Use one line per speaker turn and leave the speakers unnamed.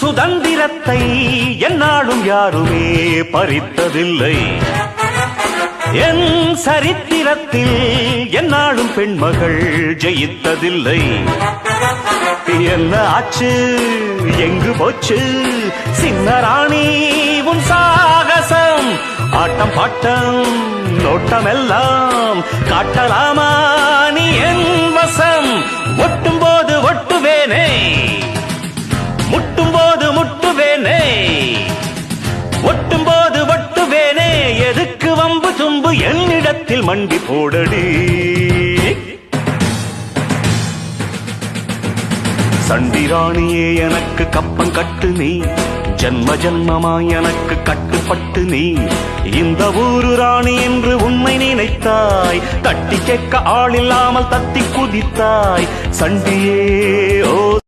சுதந்திரத்தை என்னாலும் யாருமே பறித்ததில்லை. என் சரித்திரத்தில் என்னாலும் பெண்மகள் ஜெயித்ததில்லை. என்ன ஆச்சு, எங்கு போச்சு சின்ன ராணி உன் சாகசம்? ஆட்டம் பாட்டம் நோட்டம் எல்லாம் காட்டலாமா நீ என் வசம்? ஒட்டும் போது ஒட்டுவேனே, முட்டும் போது முட்டுவேனே, ஒட்டும் போது ஒட்டுவேனே. எதுக்கு வம்பு தும்பு என்னிடத்தில் மண்டி போடடி. சண்டிராணியே எனக்கு கப்பம் கட்டு நீ, ஜன்ம ஜன்மமாய் எனக்கு கட்டுப்பட்டு நீ. இந்த ஊரு ராணி என்று உண்மை நினைத்தாய், தட்டி கேட்க ஆள் இல்லாமல் தத்தி குதித்தாய். சண்டியே ஓ